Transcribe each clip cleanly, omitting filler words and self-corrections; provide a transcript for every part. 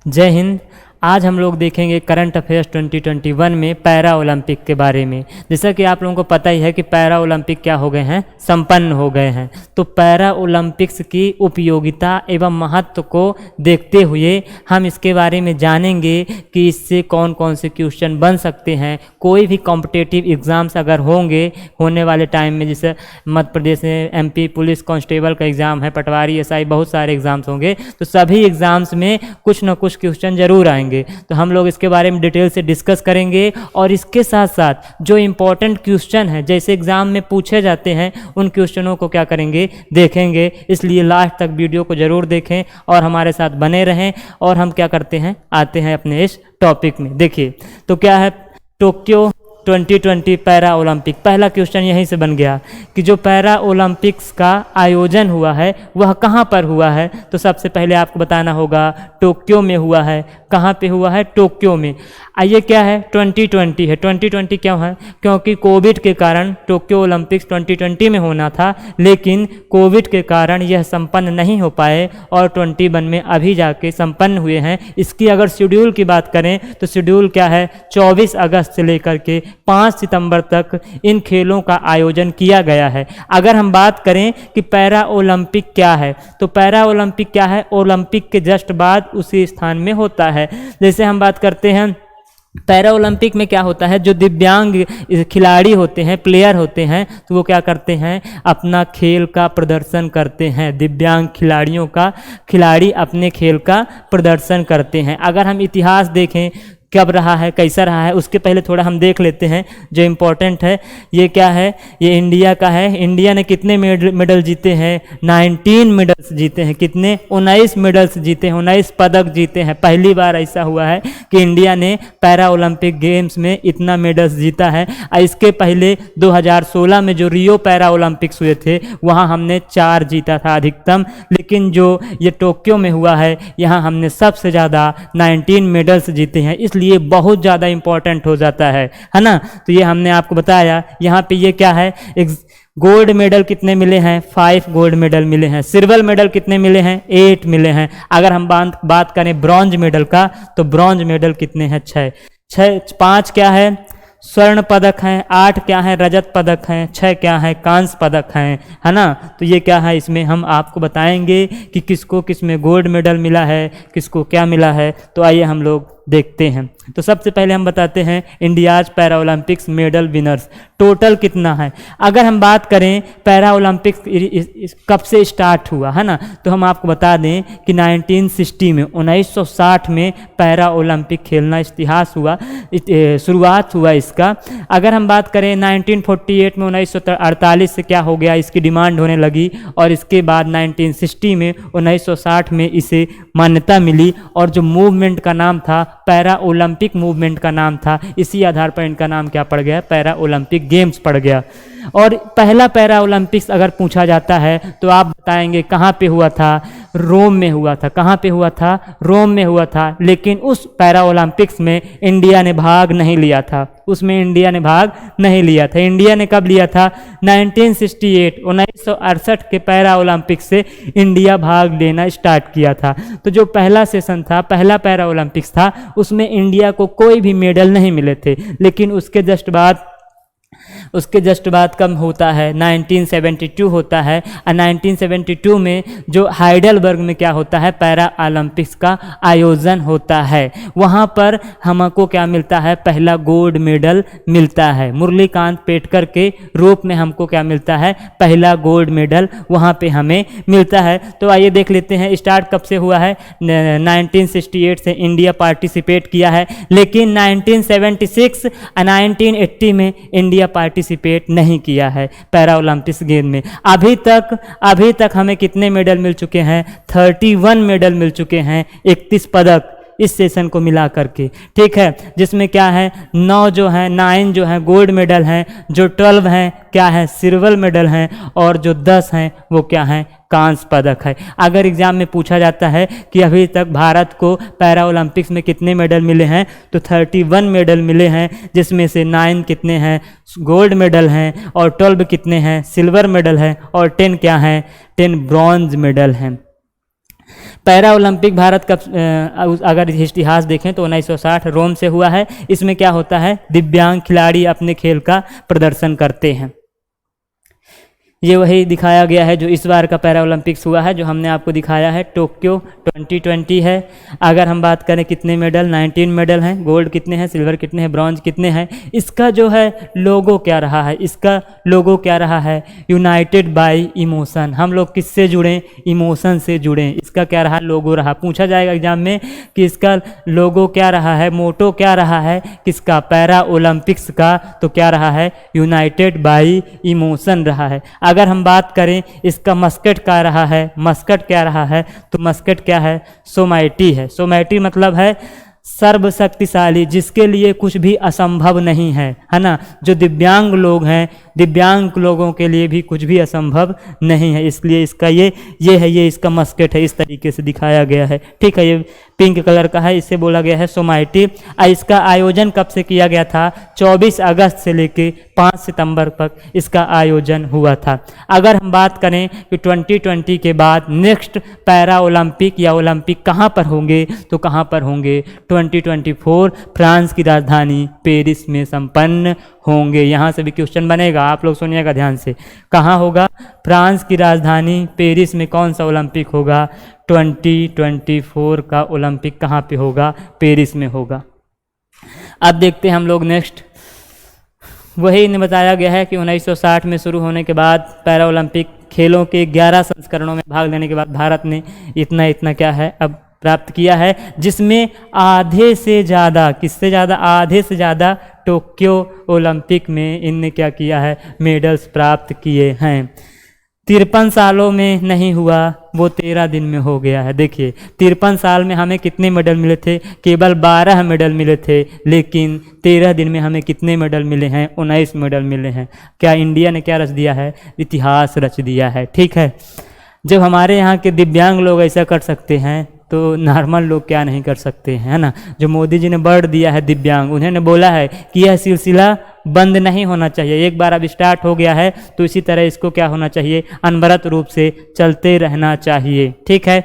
जय हिंद। आज हम लोग देखेंगे करंट अफेयर्स 2021 में पैरा ओलंपिक के बारे में। जैसा कि आप लोगों को पता ही है कि पैरा ओलंपिक क्या हो गए हैं, संपन्न हो गए हैं। तो पैरा ओलंपिक्स की उपयोगिता एवं महत्व को देखते हुए हम इसके बारे में जानेंगे कि इससे कौन कौन से क्वेश्चन बन सकते हैं। कोई भी कॉम्पिटिटिव एग्ज़ाम्स अगर होंगे होने वाले टाइम में, जैसे मध्य प्रदेश में MP पुलिस कांस्टेबल का एग्ज़ाम है, पटवारी SI बहुत सारे एग्ज़ाम्स होंगे, तो सभी एग्ज़ाम्स में कुछ ना कुछ क्वेश्चन ज़रूर आएंगे। तो हम लोग इसके बारे में डिटेल से डिस्कस करेंगे और इसके साथ साथ जो इम्पोर्टेंट क्वेश्चन है जैसे एग्ज़ाम में पूछे जाते हैं उन क्वेश्चनों को क्या करेंगे, देखेंगे। इसलिए लास्ट तक वीडियो को ज़रूर देखें और हमारे साथ बने रहें। और हम क्या करते हैं, आते हैं अपने इस टॉपिक में। देखिए तो क्या है, टोक्यो 2020 पैरा ओलंपिक। पहला क्वेश्चन यहीं से बन गया कि जो पैरा ओलंपिक्स का आयोजन हुआ है वह कहाँ पर हुआ है। तो सबसे पहले आपको बताना होगा टोक्यो में हुआ है। कहाँ पे हुआ है? टोक्यो में। आइए क्या है, 2020 है। 2020 क्यों है? क्योंकि कोविड के कारण टोक्यो ओलंपिक्स 2020 में होना था, लेकिन कोविड के कारण यह संपन्न नहीं हो पाए और 21 में अभी जाके संपन्न हुए हैं। इसकी अगर शेड्यूल की बात करें तो शेड्यूल क्या है, 24 अगस्त से लेकर के 5 सितंबर तक इन खेलों का आयोजन किया गया है। अगर हम बात करें कि पैरा ओलंपिक क्या है, तो पैरा ओलंपिक क्या है, ओलंपिक के जस्ट बाद उसी स्थान में होता है। जैसे हम बात करते हैं पैरा ओलंपिक में क्या होता है, जो दिव्यांग खिलाड़ी होते हैं, प्लेयर होते हैं, तो वो क्या करते हैं, अपना खेल का प्रदर्शन करते हैं। दिव्यांग खिलाड़ी अपने खेल का प्रदर्शन करते हैं। अगर हम इतिहास देखें कब रहा है, कैसा रहा है, उसके पहले थोड़ा हम देख लेते हैं जो इम्पोर्टेंट है। ये क्या है, ये इंडिया का है। इंडिया ने कितने मेडल जीते हैं? 19 मेडल्स जीते हैं। कितने? 19 मेडल्स जीते हैं, 19 पदक जीते हैं। पहली बार ऐसा हुआ है कि इंडिया ने पैरा ओलंपिक गेम्स में इतना मेडल्स जीता है। इसके पहले 2016 में जो रियो पैरा ओलंपिक्स हुए थे वहाँ हमने 4 जीता था अधिकतम, लेकिन जो ये टोक्यो में हुआ है यहाँ हमने सबसे ज़्यादा 19 मेडल्स जीते हैं। इसलिए बहुत ज़्यादा इंपॉर्टेंट हो जाता है ना। तो ये हमने आपको बताया। यहाँ पे ये क्या है, गोल्ड मेडल कितने मिले हैं? 5 गोल्ड मेडल मिले हैं। सिल्वर मेडल कितने मिले हैं? 8 मिले हैं। अगर हम बात करें ब्रॉन्ज मेडल का, तो ब्रॉन्ज मेडल कितने हैं? 6। 5 क्या है, स्वर्ण पदक हैं। 8 क्या है, रजत पदक हैं। 6 क्या है, कांस्य पदक हैं, है ना। तो ये क्या है, इसमें हम आपको बताएंगे कि किसको किसमें गोल्ड मेडल मिला है, किसको क्या मिला है। तो आइए हम लोग देखते हैं। तो सबसे पहले हम बताते हैं India's para Olympics medal winners total कितना है। अगर हम बात करें पैरा ओलंपिक्स कब से स्टार्ट हुआ है ना, तो हम आपको बता दें कि 1960 में 1960 में पैरा ओलंपिक खेलना इतिहास हुआ, शुरुआत हुआ इसका। अगर हम बात करें 1948 में 1948 से क्या हो गया, इसकी डिमांड होने लगी और इसके बाद 1960 में 1960 में इसे मान्यता मिली और जो मूवमेंट का नाम था पैरा ओलंपिक मूवमेंट का नाम था। इसी आधार पर इनका नाम क्या पड़ गया, पैरा ओलंपिक गेम्स पड़ गया। और पहला पैरा ओलंपिक्स अगर पूछा जाता है तो आप बताएंगे कहाँ पे हुआ था? रोम में हुआ था। कहाँ पे हुआ था? रोम में हुआ था। लेकिन उस पैरा ओलंपिक्स में इंडिया ने भाग नहीं लिया था। उसमें इंडिया ने भाग नहीं लिया था। इंडिया ने कब लिया था? 1968 के पैरा ओलंपिक्स से इंडिया भाग लेना स्टार्ट किया था। तो जो पहला सेशन था, पहला पैरा ओलंपिक्स था, उसमें इंडिया को कोई भी मेडल नहीं मिले थे। लेकिन उसके जस्ट बाद कम होता है, 1972 होता है। और 1972 में जो हाइडेलबर्ग में क्या होता है, पैरा ओलंपिक्स का आयोजन होता है। वहाँ पर हमको क्या मिलता है, पहला गोल्ड मेडल मिलता है। मुरलीकांत पेटकर के रूप में हमको क्या मिलता है, पहला गोल्ड मेडल वहाँ पे हमें मिलता है। तो आइए देख लेते हैं स्टार्ट कब से हुआ है। 1968 से इंडिया पार्टिसिपेट किया है, लेकिन 1976 और 1980 में इंडिया पार्टिसिपेट नहीं किया है पैरा ओलंपिक्स गेम में। अभी तक हमें कितने मेडल मिल चुके हैं? 31 मेडल मिल चुके हैं, 31 पदक इस सेशन को मिला करके, ठीक है। जिसमें क्या है, 9 जो है गोल्ड मेडल हैं, जो 12 हैं क्या है, सिल्वर मेडल हैं, और जो 10 हैं वो क्या हैं, कांस्य पदक है। अगर एग्जाम में पूछा जाता है कि अभी तक भारत को पैरा ओलंपिक्स में कितने मेडल मिले हैं, तो 31 मेडल मिले हैं, जिसमें से 9 कितने हैं, गोल्ड मेडल हैं, और 12 कितने हैं, सिल्वर मेडल हैं, और 10 क्या हैं, 10 ब्रॉन्ज मेडल हैं। पैरा ओलंपिक भारत का अगर इतिहास देखें तो 1960 रोम से हुआ है। इसमें क्या होता है, दिव्यांग खिलाड़ी अपने खेल का प्रदर्शन करते हैं। ये वही दिखाया गया है जो इस बार का पैरा ओलंपिक्स हुआ है, जो हमने आपको दिखाया है, टोक्यो 2020 है। अगर हम बात करें कितने मेडल, 19 मेडल हैं। गोल्ड कितने हैं, सिल्वर कितने हैं, ब्रॉन्ज कितने हैं। इसका जो है लोगो क्या रहा है, इसका लोगो क्या रहा है, यूनाइटेड बाय इमोशन। हम लोग किससे जुड़ें, इमोशन से जुड़ें। इसका क्या रहा, लोगो रहा। पूछा जाएगा एग्जाम में कि इसका लोगो क्या रहा है, मोटो क्या रहा है किसका, पैरा ओलंपिक्स का, तो क्या रहा है, यूनाइटेड बाय इमोशन रहा है। अगर हम बात करें इसका मस्कट क्या रहा है, मस्कट क्या रहा है, तो मस्कट क्या है, सोमाइटी है। सोमाइटी मतलब है सर्वशक्तिशाली, जिसके लिए कुछ भी असंभव नहीं है ना। जो दिव्यांग लोग हैं, दिव्यांग लोगों के लिए भी कुछ भी असंभव नहीं है, इसलिए इसका ये है, ये इसका मस्कट है, इस तरीके से दिखाया गया है। ठीक है, ये पिंक कलर का है, इससे बोला गया है सोमाइटी। इसका आयोजन कब से किया गया था, 24 अगस्त से लेके 5 सितंबर तक इसका आयोजन हुआ था। अगर हम बात करें कि 2020 के बाद नेक्स्ट पैरा ओलंपिक या ओलंपिक कहाँ पर होंगे, तो कहाँ पर होंगे, 2024 फ्रांस की राजधानी पेरिस में संपन्न होंगे। यहाँ से भी क्वेश्चन बनेगा, आप लोग सुनिएगा ध्यान से। कहाँ होगा, फ्रांस की राजधानी पेरिस में कौन सा ओलंपिक होगा, 2024 का ओलंपिक कहाँ पे होगा, पेरिस में होगा। अब देखते हैं हम लोग नेक्स्ट, वही इन्हें बताया गया है कि 1960 में शुरू होने के बाद पैरा ओलंपिक खेलों के 11 संस्करणों में भाग लेने के बाद भारत ने इतना क्या है अब प्राप्त किया है, जिसमें आधे से ज़्यादा, किससे ज़्यादा, आधे से ज़्यादा टोक्यो ओलंपिक में इनने क्या किया है, मेडल्स प्राप्त किए हैं। 53 सालों में नहीं हुआ, वो 13 दिन में हो गया है। देखिए 53 साल में हमें कितने मेडल मिले थे, केवल 12 मेडल मिले थे, लेकिन 13 दिन में हमें कितने मेडल मिले हैं, 19 मेडल मिले हैं। क्या इंडिया ने क्या रच दिया है, इतिहास रच दिया है। ठीक है, जब हमारे यहाँ के दिव्यांग लोग ऐसा कर सकते हैं तो नॉर्मल लोग क्या नहीं कर सकते हैं, है ना। जो मोदी जी ने बढ़ दिया है दिव्यांग, उन्होंने बोला है कि यह सिलसिला बंद नहीं होना चाहिए, एक बार अब स्टार्ट हो गया है तो इसी तरह इसको क्या होना चाहिए, अनवरत रूप से चलते रहना चाहिए। ठीक है,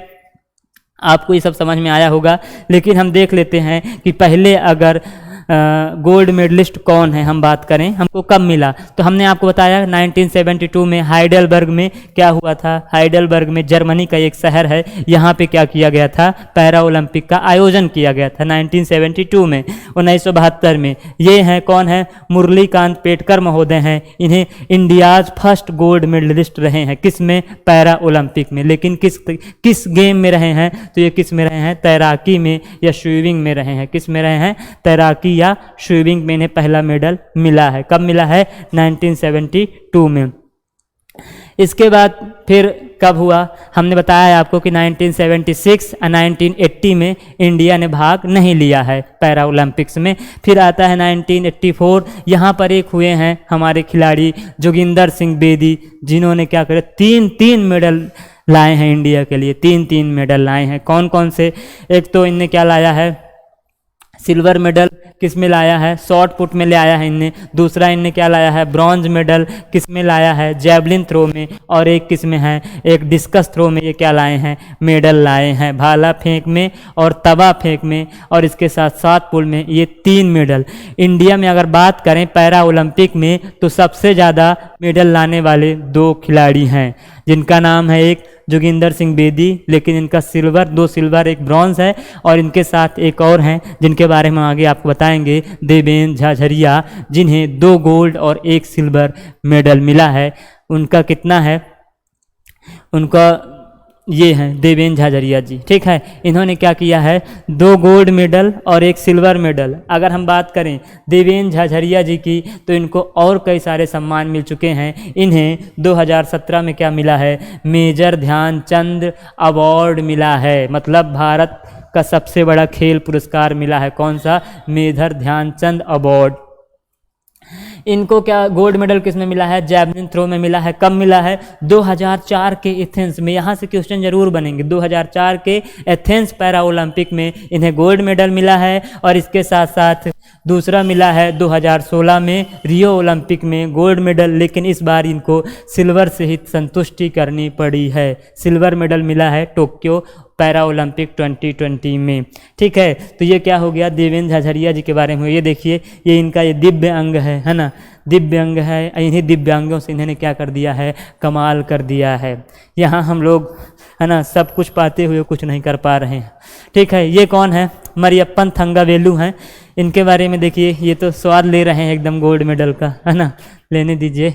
आपको ये सब समझ में आया होगा। लेकिन हम देख लेते हैं कि पहले अगर गोल्ड मेडलिस्ट कौन है, हम बात करें हमको कब मिला, तो हमने आपको बताया 1972 में हाइडेलबर्ग में क्या हुआ था। हाइडेलबर्ग में जर्मनी का एक शहर है, यहाँ पे क्या किया गया था, पैरा ओलंपिक का आयोजन किया गया था 1972 में। 1972 में ये हैं, कौन है, मुरलीकांत पेटकर महोदय हैं। इन्हें इंडियाज फर्स्ट गोल्ड मेडलिस्ट रहे हैं, किस में, पैरा ओलंपिक में। लेकिन किस गेम में रहे हैं, तो ये किस में रहे हैं, तैराकी में या स्विमिंग में रहे हैं। किस में रहे हैं, तैराकी या स्विमिंग में इन्हें पहला मेडल मिला है। कब मिला है, 1972 में। इसके बाद फिर कब हुआ, हमने बताया आपको कि 1976 और 1980 में इंडिया ने भाग नहीं लिया है पैरा ओलंपिक्स में। फिर आता है 1984, यहाँ पर एक हुए हैं हमारे खिलाड़ी जोगिंदर सिंह बेदी, जिन्होंने क्या करे, तीन मेडल लाए हैं इंडिया के लिए, तीन मेडल लाए हैं। कौन कौन से, एक तो इनने क्या लाया है, सिल्वर मेडल किस में लाया है, शॉर्ट पुट में ले आया है इनने। दूसरा इनने क्या लाया है, ब्रॉन्ज मेडल किस में लाया है, जैवलिन थ्रो में। और एक किस में है, एक डिस्कस थ्रो में ये क्या लाए हैं, मेडल लाए हैं। भाला फेंक में और तवा फेंक में और इसके साथ 7 पुल में, ये 3 मेडल। इंडिया में अगर बात करें पैरा ओलंपिक में तो सबसे ज़्यादा मेडल लाने वाले 2 खिलाड़ी हैं, जिनका नाम है एक जोगिंदर सिंह बेदी, लेकिन इनका सिल्वर, 2 सिल्वर 1 ब्रॉन्ज है। और इनके साथ एक और हैं जिनके बारे में आगे आपको बताएंगे, देवेंद्र झाझरिया, जिन्हें 2 गोल्ड और 1 सिल्वर मेडल मिला है। उनका कितना है, उनका ये हैं देवेंद्र झाझरिया जी। ठीक है, इन्होंने क्या किया है, 2 गोल्ड मेडल और 1 सिल्वर मेडल। अगर हम बात करें देवेंद्र झाझरिया जी की, तो इनको और कई सारे सम्मान मिल चुके हैं। इन्हें 2017 में क्या मिला है, मेजर ध्यानचंद अवार्ड मिला है, मतलब भारत का सबसे बड़ा खेल पुरस्कार मिला है। कौन सा, मेजर ध्यानचंद अवार्ड। इनको क्या गोल्ड मेडल किस में मिला है, जैवलिन थ्रो में मिला है। कब मिला है, 2004 के एथेंस में। यहाँ से क्वेश्चन जरूर बनेंगे। 2004 के एथेंस पैरा ओलंपिक में इन्हें गोल्ड मेडल मिला है। और इसके साथ साथ दूसरा मिला है 2016 में रियो ओलंपिक में गोल्ड मेडल, लेकिन इस बार इनको सिल्वर से ही संतुष्टि करनी पड़ी है। सिल्वर मेडल मिला है टोक्यो पैरा ओलंपिक 2020 में। ठीक है, तो ये क्या हो गया, देवेंद्र झाझड़िया जी के बारे में। ये देखिए, ये इनका ये दिव्य अंग है ना, दिव्य अंग है। इन्हीं दिव्यांगों से इन्होंने क्या कर दिया है, कमाल कर दिया है। यहाँ हम लोग है ना सब कुछ पाते हुए कुछ नहीं कर पा रहे हैं। ठीक है, ये कौन है, मरियप्पन थंगावेलु हैं। इनके बारे में देखिए, ये तो स्वाद ले रहे हैं एकदम गोल्ड मेडल का, है ना, लेने दीजिए,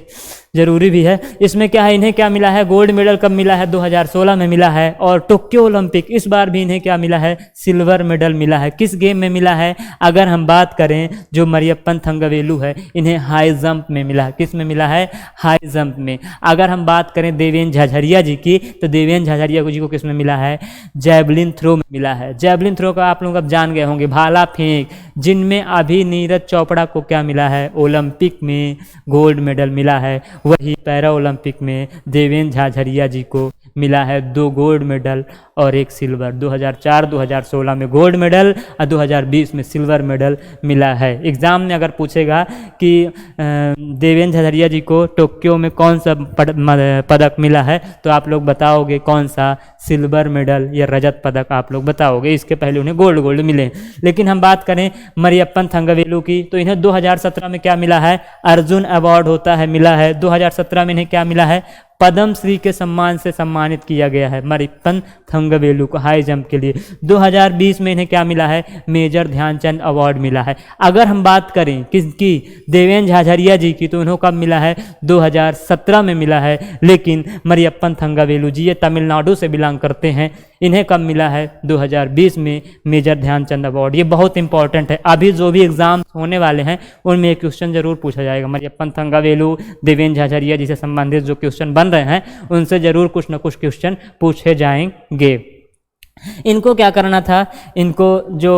ज़रूरी भी है। इसमें क्या है, इन्हें क्या मिला है, गोल्ड मेडल कब मिला है, 2016 में मिला है। और टोक्यो ओलंपिक, इस बार भी इन्हें क्या मिला है, सिल्वर मेडल मिला है। किस गेम में मिला है, अगर हम बात करें जो मरियप्पन थंगावेलु है, इन्हें हाई जंप में मिला है। किस में मिला है, हाई जंप में। अगर हम बात करें देवेंद्र झाझड़िया जी की, तो देवेंद्र झाझड़िया जी को किस में मिला है, जैवलिन थ्रो में मिला है। जैवलिन थ्रो का आप लोग अब जान गए होंगे, भाला फेंक, जिनमें अभी नीरज चोपड़ा को क्या मिला है, ओलंपिक में गोल्ड मेडल मिला है। वही पैरा ओलंपिक में देवेंद्र झाझड़िया जी को मिला है 2 गोल्ड मेडल और 1 सिल्वर। 2004-2016 में गोल्ड मेडल और 2020 में सिल्वर मेडल मिला है। एग्ज़ाम में अगर पूछेगा कि देवेंद्र झाझड़िया जी को टोक्यो में कौन सा पदक मिला है, तो आप लोग बताओगे कौन सा, सिल्वर मेडल या रजत पदक आप लोग बताओगे। इसके पहले उन्हें गोल्ड मिले। लेकिन हम बात करें मरियप्पन थंगावेलु की, तो इन्हें 2017 में क्या मिला है, अर्जुन अवार्ड होता है, मिला है। 2017 में इन्हें क्या मिला है, पद्म श्री के सम्मान से सम्मानित किया गया है मरियप्पन थंगावेलु को हाई जंप के लिए। 2020 में इन्हें क्या मिला है, मेजर ध्यानचंद अवार्ड मिला है। अगर हम बात करें किसकी, देवेंद्र झाझड़िया जी की, तो इन्हों कब मिला है, 2017 में मिला है। लेकिन मरियप्पन थंगावेलु जी ये तमिलनाडु से बिलोंग करते हैं, इन्हें कब मिला है, 2020 में मेजर ध्यानचंद अवार्ड। ये बहुत इंपॉर्टेंट है, अभी जो भी एग्जाम होने वाले हैं उनमें एक क्वेश्चन जरूर पूछा जाएगा। मरियप्पन थंगावेलु, देवेंद्र झाझड़िया जी से संबंधित जो क्वेश्चन बन रहे हैं उनसे जरूर कुछ न कुछ क्वेश्चन पूछे जाएंगे। इनको क्या करना था, इनको जो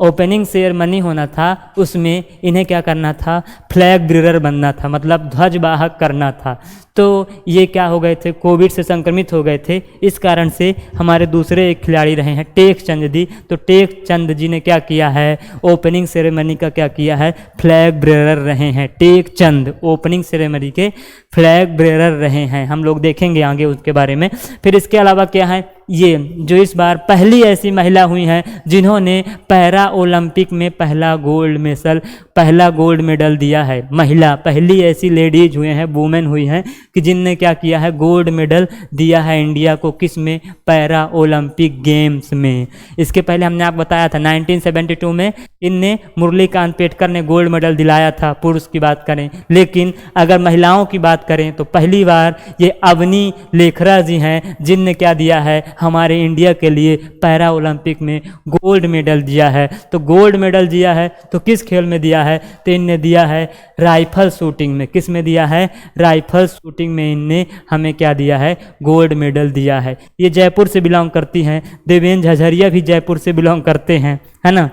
ओपनिंग सेरेमनी होना था उसमें इन्हें क्या करना था, फ्लैग बेरर बनना था, मतलब ध्वजवाहक करना था। तो ये क्या हो गए थे, कोविड से संक्रमित हो गए थे। इस कारण से हमारे दूसरे एक खिलाड़ी रहे हैं टेक चंद जी। तो टेक चंद जी ने क्या किया है, ओपनिंग सेरेमनी का क्या किया है, फ्लैग बेरर रहे हैं। टेक चंद ओपनिंग सेरेमनी के फ्लैग बेरर रहे हैं, हम लोग देखेंगे आगे उसके बारे में। फिर इसके अलावा क्या है, ये जो इस बार पहली ऐसी महिला हुई हैं जिन्होंने पैरा ओलंपिक में पहला गोल्ड मेडल दिया है। महिला पहली ऐसी लेडीज हुए हैं, वुमेन हुई हैं कि जिनने क्या किया है, गोल्ड मेडल दिया है इंडिया को। किस में, पैरा ओलंपिक गेम्स में। इसके पहले हमने आपको बताया था 1972 में इनने मुरलीकांत पेटकर ने गोल्ड मेडल दिलाया था, पुरुष की बात करें। लेकिन अगर महिलाओं की बात करें तो पहली बार ये अवनी लेखरा जी हैं जिनने क्या दिया है, हमारे इंडिया के लिए पैरा ओलंपिक में गोल्ड मेडल दिया है। तो गोल्ड मेडल दिया है तो किस खेल में दिया है, तो इनने दिया है राइफल शूटिंग में। किस में दिया है, राइफल शूटिंग में इनने हमें क्या दिया है, गोल्ड मेडल दिया है। ये जयपुर से बिलोंग करती हैं, देवेंद्र झाझड़िया भी जयपुर से बिलोंग करते हैं, है ना।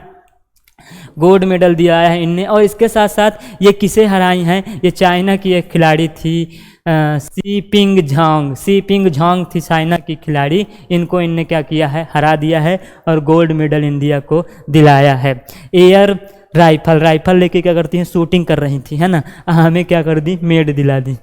गोल्ड मेडल दिया है इनने। और इसके साथ साथ ये किसे हराई हैं, ये चाइना की एक खिलाड़ी थी सी पिंग झांग थी चाइना की खिलाड़ी। इनको इनने क्या किया है, हरा दिया है और गोल्ड मेडल इंडिया को दिलाया है। एयर राइफल लेके क्या करती हैं, शूटिंग कर रही थी, है ना, हमें क्या कर दी, मेड दिला दी।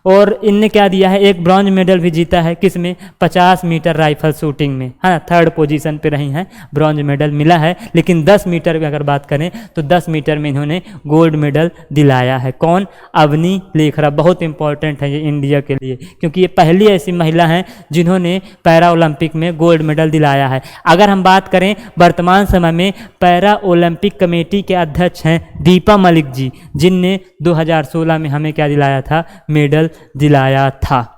और इनने क्या दिया है, एक ब्रॉन्ज मेडल भी जीता है, किस में, 50 मीटर राइफल शूटिंग में, है ना, 3rd पोजीशन पे रही हैं, ब्रॉन्ज मेडल मिला है। लेकिन 10 मीटर की अगर बात करें तो 10 मीटर में इन्होंने गोल्ड मेडल दिलाया है। कौन, अवनी लेखरा। बहुत इंपॉर्टेंट है ये इंडिया के लिए, क्योंकि ये पहली ऐसी महिला हैं जिन्होंने पैरा ओलंपिक में गोल्ड मेडल दिलाया है। अगर हम बात करें वर्तमान समय में पैरा ओलंपिक कमेटी के अध्यक्ष हैं दीपा मलिक जी, जिनने 2016 में हमें क्या दिलाया था, मेडल दिलाया था।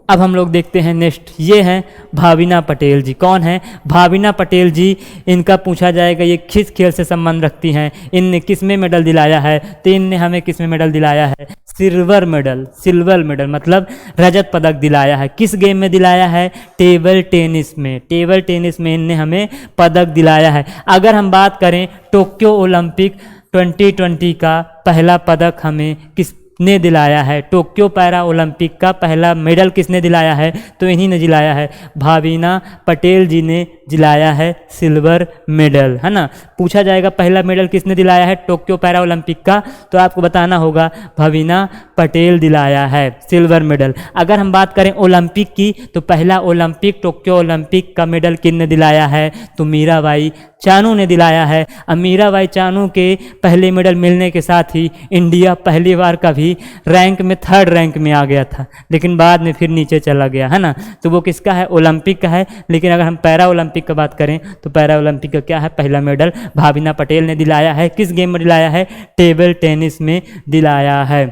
अब हम लोग देखते हैं नेक्स्ट, ये हैं भाविना पटेल जी। कौन है, भाविना पटेल जी। इनका पूछा जाएगा ये किस खेल से संबंध रखती हैं, इनने किस में मेडल दिलाया है, तो इनने हमें किस में मेडल दिलाया है, सिल्वर मेडल मतलब रजत पदक दिलाया है। किस गेम में दिलाया है, टेबल टेनिस में इनने हमें पदक दिलाया है। अगर हम बात करें टोक्यो ओलंपिक 2020 का पहला पदक हमें किसने दिलाया है, टोक्यो पैरा ओलंपिक का पहला मेडल किसने दिलाया है, तो इन्हीं ने दिलाया है, भाविना पटेल जी ने दिलाया है सिल्वर मेडल, है ना। पूछा जाएगा पहला मेडल किसने दिलाया है टोक्यो पैरा ओलंपिक का, तो आपको बताना होगा भाविना पटेल दिलाया है सिल्वर मेडल। अगर हम बात करें ओलंपिक की तो पहला ओलंपिक टोक्यो ओलंपिक का मेडल किसने दिलाया है, तो मीराबाई चानू ने दिलाया है। अब मीराबाई चानू के पहले मेडल मिलने के साथ ही इंडिया पहली बार कभी रैंक में 3rd रैंक में आ गया था, लेकिन बाद में फिर नीचे चला गया है ना। तो वो किसका है, ओलंपिक का है। लेकिन अगर हम पैरा ओलंपिक की बात करें तो पैरा ओलंपिक का क्या है, पहला मेडल भाविना पटेल ने दिलाया है। किस गेम में दिलाया है, टेबल टेनिस में दिलाया है।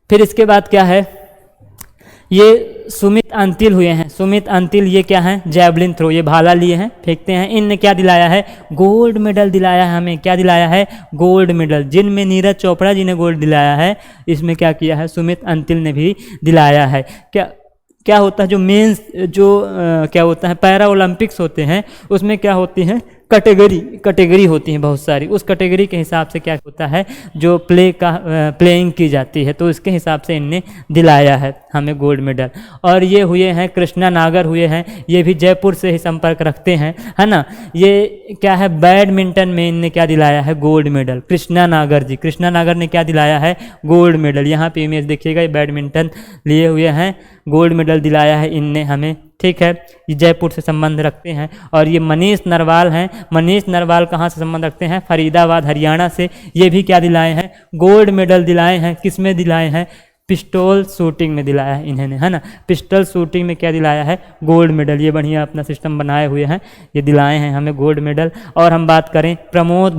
फिर इसके बाद क्या है, ये सुमित अंतिल हुए हैं। सुमित अंतिल ये क्या है, जैवलिन थ्रो, ये भाला लिए हैं, फेंकते हैं। इनने क्या दिलाया है, गोल्ड मेडल दिलाया है हमें। क्या दिलाया है, गोल्ड मेडल। जिनमें नीरज चोपड़ा जी ने गोल्ड दिलाया है, इसमें क्या किया है, सुमित अंतिल ने भी दिलाया है। क्या होता है, जो मेंस क्या होता है पैरा ओलंपिक्स होते हैं, उसमें क्या होती हैं, कैटेगरी होती हैं बहुत सारी। उस कैटेगरी के हिसाब से क्या होता है, जो प्लेइंग की जाती है, तो इसके हिसाब से इनने दिलाया है हमें गोल्ड मेडल। और ये हुए हैं कृष्णा नागर हुए हैं, ये भी जयपुर से ही संपर्क रखते हैं, है ना। ये क्या है, बैडमिंटन में इनने क्या दिलाया है, गोल्ड मेडल। कृष्णा नागर जी, कृष्णा नागर ने क्या दिलाया है, गोल्ड मेडल। यहाँ पे इमेज देखिएगा, ये बैडमिंटन लिए हुए हैं, गोल्ड मेडल दिलाया है इनने हमें, ठीक है। ये जयपुर से संबंध रखते हैं। और ये मनीष नरवाल हैं। मनीष नरवाल कहाँ से संबंध रखते हैं, फरीदाबाद हरियाणा से। ये भी क्या दिलाए हैं, गोल्ड मेडल दिलाए हैं। किस में दिलाए हैं, पिस्टल शूटिंग में दिलाया है इन्होंने, है ना। पिस्टल शूटिंग में क्या दिलाया है, गोल्ड मेडल। ये बढ़िया अपना सिस्टम बनाए हुए हैं, ये दिलाए हैं हमें गोल्ड मेडल। और हम बात करें प्रमोद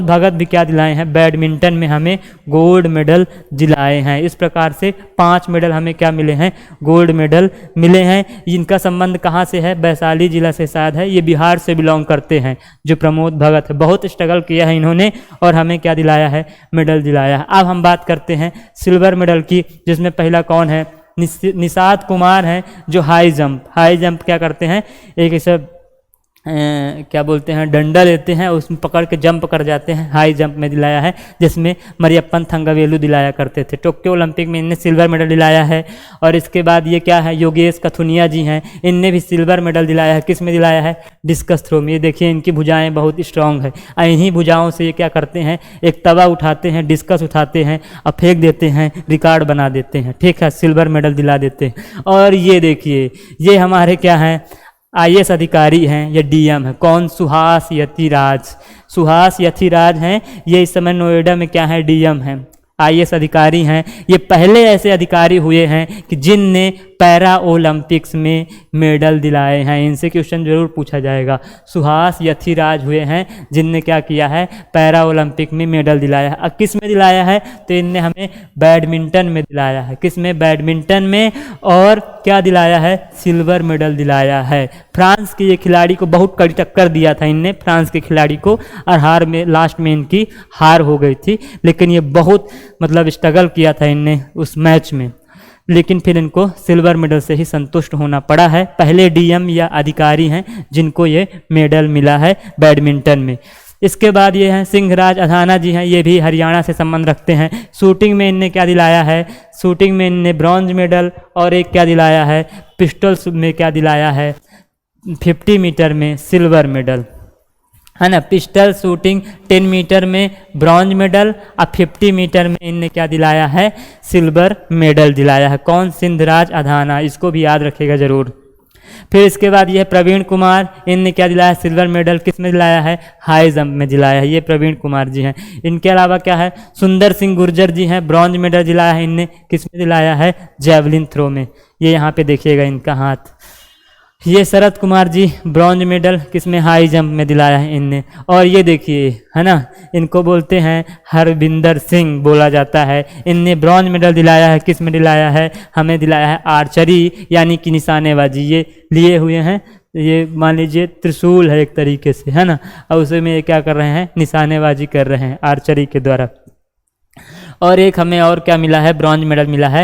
भगत भी क्या दिलाए हैं, बैडमिंटन में हमें गोल्ड मेडल दिलाए हैं। इस प्रकार से 5 मेडल हमें क्या मिले हैं, गोल्ड मेडल मिले हैं। इनका संबंध कहाँ से है, वैशाली जिला से शायद है। ये बिहार से बिलोंग करते हैं जो प्रमोद भगत है। बहुत स्ट्रगल किया है इन्होंने और हमें क्या दिलाया है, मेडल दिलाया है। अब हम बात करते हैं सिल्वर मेडल की, जिसमें पहला कौन है, निषाद कुमार हैं, जो हाई जंप क्या करते हैं, एक ऐसा क्या बोलते हैं, डंडा लेते हैं, उसमें पकड़ के जंप कर जाते हैं, हाई जंप में दिलाया है। जिसमें मरियप्पन थंगवेलु दिलाया करते थे। टोक्यो ओलंपिक में इनने सिल्वर मेडल दिलाया है। और इसके बाद ये क्या है, योगेश कथुनिया जी हैं, इनने भी सिल्वर मेडल दिलाया है। किस में दिलाया है, डिस्कस थ्रो में। ये देखिए इनकी भुजाएं बहुत स्ट्रांग है। इन्हीं भुजाओं से ये क्या करते हैं, एक तवा उठाते हैं, डिस्कस उठाते हैं और फेंक देते हैं, रिकॉर्ड बना देते हैं, ठीक है, सिल्वर मेडल दिला देते हैं। और ये देखिए, ये हमारे क्या हैं, IAS अधिकारी हैं, ये DM है। कौन, सुहास यथिराज हैं। ये इस समय नोएडा में क्या है, DM हैं, IAS अधिकारी हैं। ये पहले ऐसे अधिकारी हुए हैं कि जिनने पैरा ओलंपिक्स में मेडल दिलाए हैं। इनसे क्वेश्चन जरूर पूछा जाएगा। सुहास यथिराज हुए हैं जिनने क्या किया है, पैरा ओलंपिक में मेडल दिलाया है। अब किस में दिलाया है, तो इनने हमें बैडमिंटन में दिलाया है। किस में, बैडमिंटन में। और क्या दिलाया है, सिल्वर मेडल दिलाया है। फ्रांस के ये खिलाड़ी को बहुत कड़ी टक्कर दिया था इनने, फ्रांस के खिलाड़ी को, और लास्ट में इनकी हार हो गई थी। लेकिन ये बहुत स्ट्रगल किया था इनने उस मैच में, लेकिन फिर इनको सिल्वर मेडल से ही संतुष्ट होना पड़ा है। पहले DM या अधिकारी हैं जिनको ये मेडल मिला है बैडमिंटन में। इसके बाद ये हैं सिंहराज अधाना जी हैं, ये भी हरियाणा से संबंध रखते हैं। शूटिंग में इनने क्या दिलाया है, शूटिंग में इनने ब्रॉन्ज मेडल, और एक क्या दिलाया है, पिस्टल में क्या दिलाया है, 50 मीटर में सिल्वर मेडल, है ना। पिस्टल शूटिंग 10 मीटर में ब्रॉन्ज मेडल और 50 मीटर में इनने क्या दिलाया है, सिल्वर मेडल दिलाया है। कौन, सिंहराज अधाना, इसको भी याद रखिएगा जरूर। फिर इसके बाद ये प्रवीण कुमार, इनने क्या दिलाया है, सिल्वर मेडल। किस में दिलाया है, हाई जंप में दिलाया है। ये प्रवीण कुमार जी हैं। इनके अलावा क्या है, सुंदर सिंह गुर्जर जी हैं, ब्रॉन्ज मेडल दिलाया है इनने। किस में दिलाया है, जैवलिन थ्रो में। ये यहाँ पे देखिएगा इनका हाथ। ये शरद कुमार जी, ब्रॉन्ज मेडल, किसमें, हाई जंप में दिलाया है इनने। और ये देखिए, है ना, इनको बोलते हैं हरविंदर सिंह बोला जाता है। इनने ब्रॉन्ज मेडल दिलाया है। किस में दिलाया है, हमें दिलाया है आर्चरी यानी कि निशानेबाजी। ये लिए हुए हैं, ये मान लीजिए त्रिशूल है एक तरीके से, है ना, और उसे में ये क्या कर रहे हैं, निशानेबाजी कर रहे हैं आर्चरी के द्वारा। और एक हमें और क्या मिला है, ब्रॉन्ज मेडल मिला है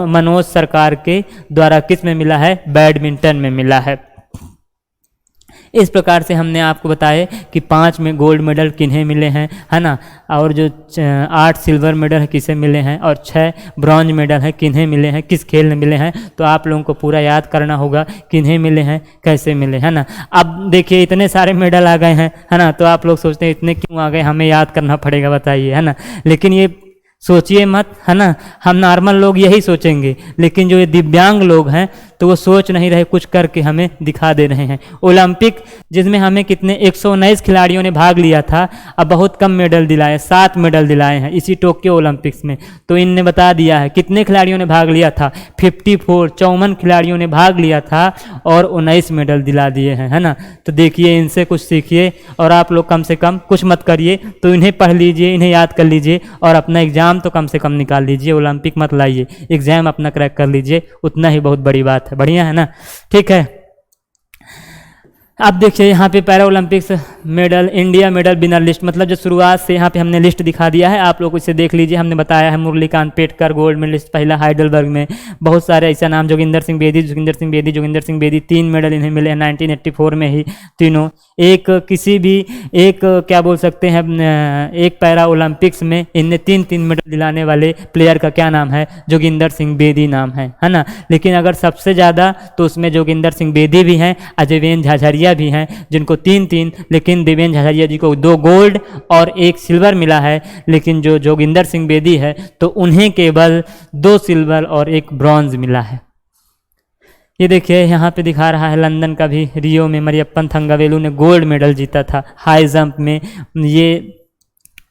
मनोज सरकार के द्वारा। किस में मिला है, बैडमिंटन में मिला है। इस प्रकार से हमने आपको बताया कि 5 में गोल्ड मेडल किन्हें मिले हैं, है ना, और जो 8 सिल्वर मेडल किसे मिले हैं, और 6 ब्रॉन्ज मेडल हैं किन्हें मिले हैं, किस खेल में मिले हैं। तो आप लोगों को पूरा याद करना होगा किन्हें मिले हैं, कैसे मिले, है ना। अब देखिए इतने सारे मेडल आ गए हैं, है ना, तो आप लोग सोचते हैं इतने क्यों आ गए, हमें याद करना पड़ेगा, बताइए, है ना। लेकिन ये सोचिए मत, है ना। हम नॉर्मल लोग यही सोचेंगे, लेकिन जो ये दिव्यांग लोग हैं तो वो सोच नहीं रहे, कुछ करके हमें दिखा दे रहे हैं। ओलंपिक जिसमें हमें कितने 119 खिलाड़ियों ने भाग लिया था, अब बहुत कम मेडल दिलाए, 7 मेडल दिलाए हैं इसी टोक्यो ओलंपिक्स में। तो इनने बता दिया है कितने खिलाड़ियों ने भाग लिया था, 54 खिलाड़ियों ने भाग लिया था और 19 मेडल दिला दिए हैं, है ना। तो देखिए, इनसे कुछ सीखिए और आप लोग कम से कम कुछ मत करिए तो इन्हें पढ़ लीजिए, इन्हें याद कर लीजिए और अपना एग्जाम तो कम से कम निकाल लीजिए। ओलंपिक मत लाइए, एग्जाम अपना क्रैक कर लीजिए, उतना ही बहुत बड़ी बात है। बढ़िया है ना, ठीक है। अब देखिए यहाँ पे para Olympics medal, India medal winner list, मतलब जो शुरुआत से यहाँ पे हमने लिस्ट दिखा दिया है, आप लोग इसे देख लीजिए। हमने बताया है मुरलीकांत पेटकर गोल्ड मेडलिस्ट पहला हाइडलबर्ग में, बहुत सारे ऐसा नाम, जोगिंदर सिंह बेदी 3 मेडल इन्हें मिले हैं 1984 में ही तीनों। एक किसी भी एक क्या बोल सकते हैं, एक पैरा ओलंपिक्स में इनने 3 मेडल दिलाने वाले प्लेयर का क्या नाम है, जोगिंदर सिंह बेदी नाम है ना। लेकिन अगर सबसे ज़्यादा तो उसमें जोगिंदर सिंह बेदी भी हैं, देवेंद्र झाझरिया भी हैं जिनको 3, लेकिन देवेंद्र झाझरिया जी को 2 गोल्ड और 1 सिल्वर मिला है। लेकिन जो जोगिंदर सिंह बेदी है तो उन्हें केवल 2 सिल्वर और 1 ब्रॉन्ज मिला है। ये देखिए यहाँ पे दिखा रहा है लंदन का भी, रियो में मरियप्पन थंगावेलु ने गोल्ड मेडल जीता था हाई जंप में। ये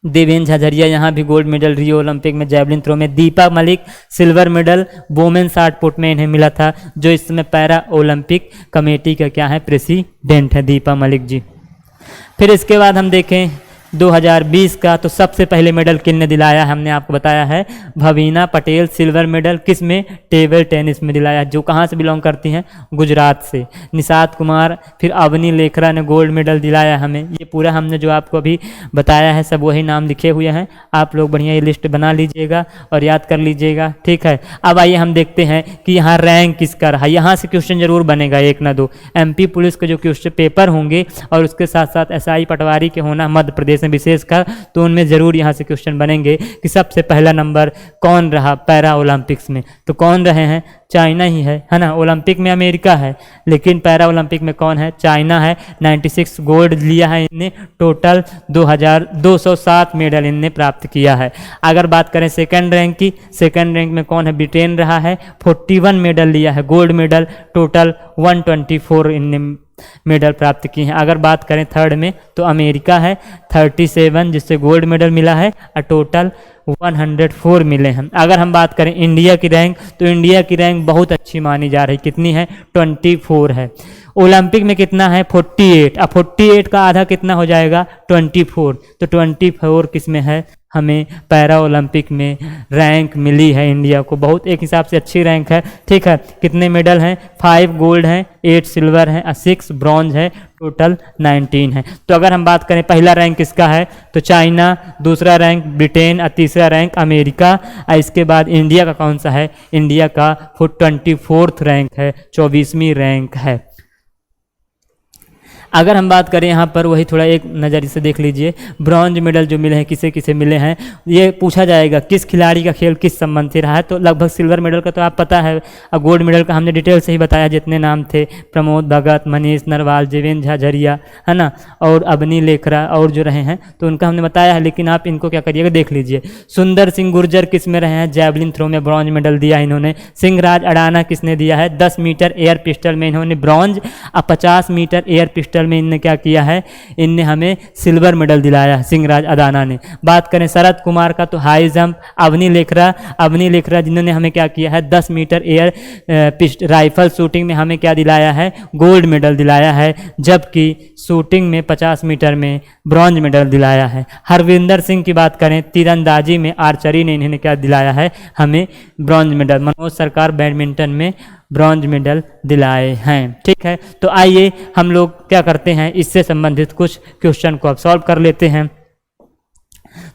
देवेंद्र झाझरिया यहाँ भी गोल्ड मेडल रियो ओलंपिक में जैवलिन थ्रो में। Deepa Malik silver medal women shot put में इन्हें मिला था, जो इस समय पैरा ओलंपिक कमेटी का क्या है, प्रेसिडेंट है दीपा मलिक जी। फिर इसके बाद हम देखें 2020 का, तो सबसे पहले मेडल किसने दिलाया, हमने आपको बताया है भवीना पटेल सिल्वर मेडल, किस में, टेबल टेनिस में दिलाया, जो कहाँ से बिलोंग करती हैं, गुजरात से। निषाद कुमार, फिर अवनी लेखरा ने गोल्ड मेडल दिलाया हमें। ये पूरा हमने जो आपको अभी बताया है सब वही नाम लिखे हुए हैं, आप लोग बढ़िया ये लिस्ट बना लीजिएगा और याद कर लीजिएगा, ठीक है। अब आइए हम देखते हैं कि यहाँ रैंक किसका रहा। यहाँ से क्वेश्चन जरूर बनेगा, 1 ना 2। MP पुलिस के जो क्वेश्चन पेपर होंगे और उसके साथ साथ SI पटवारी के होना मध्य प्रदेश में विशेषकर, तो उनमें जरूर यहाँ से क्वेश्चन बनेंगे कि सबसे पहला नंबर कौन रहा पैरा ओलंपिक्स में। तो कौन रहे हैं, चाइना ही है ना। ओलंपिक में अमेरिका है, लेकिन पैरा ओलंपिक में कौन है, चाइना है। 96 गोल्ड लिया है इनने, टोटल 2207 मेडल इनने प्राप्त किया है। अगर बात करें सेकंड रैंक की, सेकंड रैंक में कौन है, ब्रिटेन रहा है, 41 मेडल लिया है गोल्ड मेडल, टोटल 124 इनने मेडल प्राप्त किए हैं। अगर बात करें थर्ड में तो अमेरिका है 37, जिससे गोल्ड मेडल मिला है और टोटल 104 मिले हैं। अगर हम बात करें इंडिया की रैंक, तो इंडिया की रैंक बहुत अच्छी मानी जा रही, कितनी है, 24 है। ओलंपिक में कितना है, 48। अब 48 का आधा कितना हो जाएगा, 24। तो 24 किस में है, हमें पैरा ओलंपिक में रैंक मिली है इंडिया को, बहुत एक हिसाब से अच्छी रैंक है, ठीक है। कितने मेडल हैं, 5 गोल्ड हैं, 8 सिल्वर हैं और 6 ब्रॉन्ज है, टोटल 19 है। तो अगर हम बात करें पहला रैंक किसका है, तो चाइना, दूसरा रैंक ब्रिटेन और तीसरा रैंक अमेरिका, और इसके बाद इंडिया का कौन सा है, इंडिया का 24th रैंक है, 24वीं रैंक है। अगर हम बात करें यहाँ पर, वही थोड़ा एक नज़र से देख लीजिए, ब्रॉन्ज मेडल जो मिले हैं किसे किसे मिले हैं, ये पूछा जाएगा किस खिलाड़ी का खेल किस संबंध से रहा है। तो लगभग सिल्वर मेडल का तो आप पता है, और गोल्ड मेडल का हमने डिटेल से ही बताया, जितने नाम थे, प्रमोद भगत, मनीष नरवाल, देवेंद्र झाझरिया, है ना, और अवनी लेखरा और जो रहे हैं तो उनका हमने बताया है। लेकिन आप इनको क्या करिएगा, देख लीजिए। सुंदर सिंह गुर्जर किस में रहे हैं, जैवलिन थ्रो में ब्रॉन्ज मेडल दिया इन्होंने। सिंहराज अडाना किसने दिया है, 10 मीटर एयर पिस्टल में इन्होंने ब्रॉन्ज, और 50 मीटर एयर पिस्टल में इनने क्या किया है, इनने हमें सिल्वर मेडल दिलाया है सिंहराज अदाना ने। बात करें शरद कुमार का, तो हाई जंप, अवनी लेखरा जिन्होंने हमें क्या किया है, 10 मीटर एयर राइफल शूटिंग में हमें क्या दिलाया है, गोल्ड मेडल दिलाया है, जबकि शूटिंग में 50 मीटर में ब्रॉन्ज मेडल दिलाया है। हरविंदर सिंह की बात करें, तीरंदाजी में, आर्चरी ने इन्हें क्या दिलाया है, हमें ब्रॉन्ज मेडल। मनोज सरकार बैडमिंटन में ब्रॉन्ज मेडल दिलाए हैं, ठीक है। तो आइए हम लोग क्या करते हैं, इससे संबंधित कुछ क्वेश्चन को अब सॉल्व कर लेते हैं।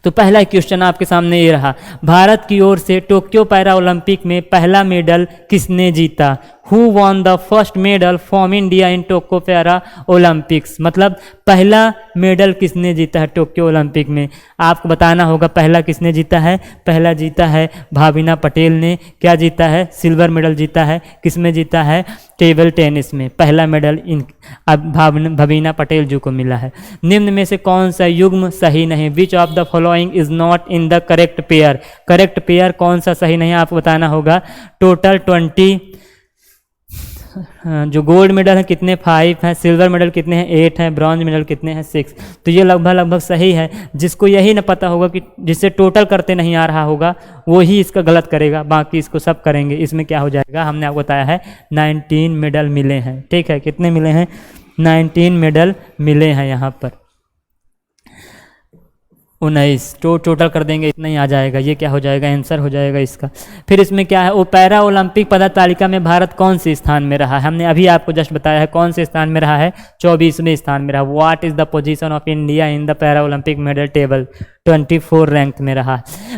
तो पहला क्वेश्चन आपके सामने ये रहा, भारत की ओर से टोक्यो पैरा ओलंपिक में पहला मेडल किसने जीता, who won the first medal from India in Tokyo para Olympics, मतलब पहला मेडल किसने जीता है टोक्यो ओलंपिक में। आपको बताना होगा पहला किसने जीता है, पहला जीता है भाविना पटेल ने। क्या जीता है, सिल्वर मेडल जीता है। किसमें जीता है, टेबल टेनिस में पहला मेडल भवीना पटेल जी को मिला है। निम्न में से कौन सा युग्म सही नहीं, which of the following following is not in the correct pair. Correct pair कौन सा सही नहीं है आपको बताना होगा। टोटल 20 जो गोल्ड मेडल है कितने 5 हैं, सिल्वर मेडल कितने हैं 8 हैं, ब्रॉन्ज मेडल कितने हैं 6। तो ये लगभग सही है। जिसको यही ना पता होगा कि जिससे टोटल करते नहीं आ रहा होगा वो ही इसका गलत करेगा, बाकी इसको सब करेंगे। इसमें क्या हो जाएगा, हमने आपको बताया है 19 मेडल मिले हैं। ठीक है, कितने मिले हैं 19 मेडल मिले हैं यहाँ पर। 19 टोटल कर देंगे इतना ही आ जाएगा। ये क्या हो जाएगा, आंसर हो जाएगा इसका। फिर इसमें क्या है, वो पैरा ओलंपिक पदक तालिका में भारत कौन से स्थान में रहा है। हमने अभी आपको जस्ट बताया है कौन से स्थान में रहा है, 24वें स्थान में रहा। What is the position of India in the para Olympic medal table, 24 rank में रहा।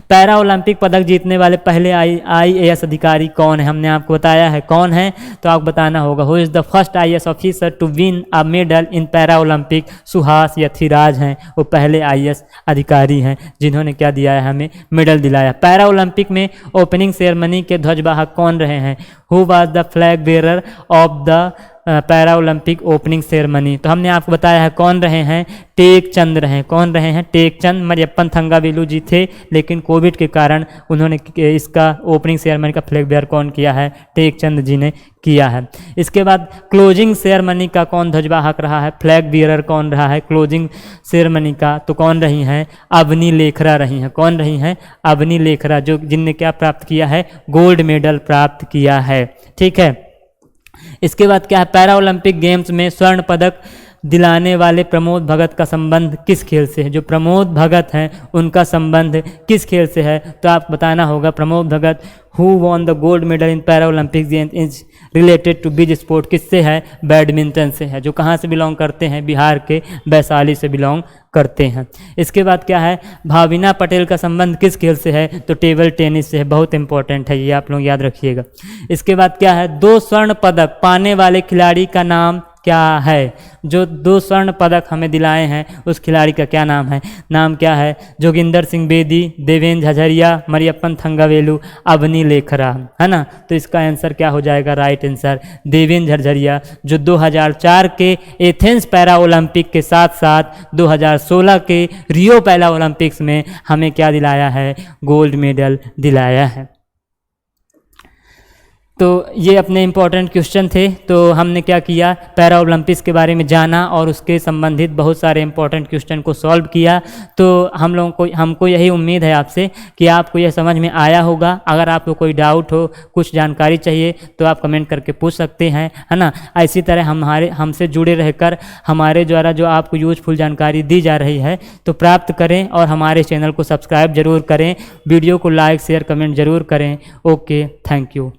पैरा ओलंपिक पदक जीतने वाले पहले IAS अधिकारी कौन है, हमने आपको बताया है कौन है, तो आपको बताना होगा। Who is the first IAS officer to win a medal in para Olympic. Suhas Yathiraj हैं, वो पहले IAS अधिकारी हैं जिन्होंने क्या दिया है, हमें मेडल दिलाया। पैरा ओलंपिक में ओपनिंग सेरेमनी के ध्वजवाहक कौन रहे हैं। Who was the flag bearer of the para Olympic opening ceremony. तो हमने आपको बताया है कौन रहे हैं, टेक चंद रहे। कौन रहे हैं, टेक चंद। मरियप्पन थंगावेलु जी थे, लेकिन कोविड के कारण उन्होंने इसका ओपनिंग सेरेमनी का फ्लैग बेयर कौन किया है, टेक चंद जी ने किया है। इसके बाद क्लोजिंग सेरेमनी का कौन ध्वजवाहक रहा है, फ्लैग बियरर कौन रहा है क्लोजिंग सेरेमनी का, तो कौन रही हैं, अवनी लेखरा रही हैं। कौन रही हैं, अवनी लेखरा, जो जिनने क्या प्राप्त किया है, गोल्ड मेडल प्राप्त किया है। ठीक है, इसके बाद क्या है, पैरा ओलंपिक गेम्स में स्वर्ण पदक दिलाने वाले प्रमोद भगत का संबंध किस खेल से है। जो प्रमोद भगत हैं उनका संबंध किस खेल से है, तो आप बताना होगा। Pramod Bhagat who won the gold medal in para olympic games is related to beach sport, किससे है, बैडमिंटन से है। जो कहाँ से बिलोंग करते हैं, बिहार के वैशाली से बिलोंग करते हैं। इसके बाद क्या है, भाविना पटेल का संबंध किस खेल से है, तो टेबल टेनिस से है। बहुत इंपॉर्टेंट है ये, आप लोग याद रखिएगा। इसके बाद क्या है, 2 स्वर्ण पदक पाने वाले खिलाड़ी का नाम क्या है। जो 2 स्वर्ण पदक हमें दिलाए हैं उस खिलाड़ी का क्या नाम है, नाम क्या है, जोगिंदर सिंह बेदी, देवेंद्र झझरिया, मरियप्पन थंगावेलु, अवनी लेखरा, है ना। तो इसका आंसर क्या हो जाएगा, राइट आंसर देवेंद्र झझरिया, जो 2004 के एथेंस पैरा ओलंपिक के साथ साथ 2016 के रियो पैरा ओलंपिक्स में हमें क्या दिलाया है, गोल्ड मेडल दिलाया है। तो ये अपने इम्पॉर्टेंट क्वेश्चन थे। तो हमने क्या किया, पैरा ओलंपिक्स के बारे में जाना और उसके संबंधित बहुत सारे इम्पॉर्टेंट क्वेश्चन को सॉल्व किया। तो हमको यही उम्मीद है आपसे कि आपको यह समझ में आया होगा। अगर आपको कोई डाउट हो, कुछ जानकारी चाहिए, तो आप कमेंट करके पूछ सकते हैं, है ना। इसी तरह हमसे जुड़े रहकर हमारे द्वारा जो आपको यूजफुल जानकारी दी जा रही है तो प्राप्त करें, और हमारे चैनल को सब्सक्राइब जरूर करें, वीडियो को लाइक शेयर कमेंट जरूर करें। Okay, thank you.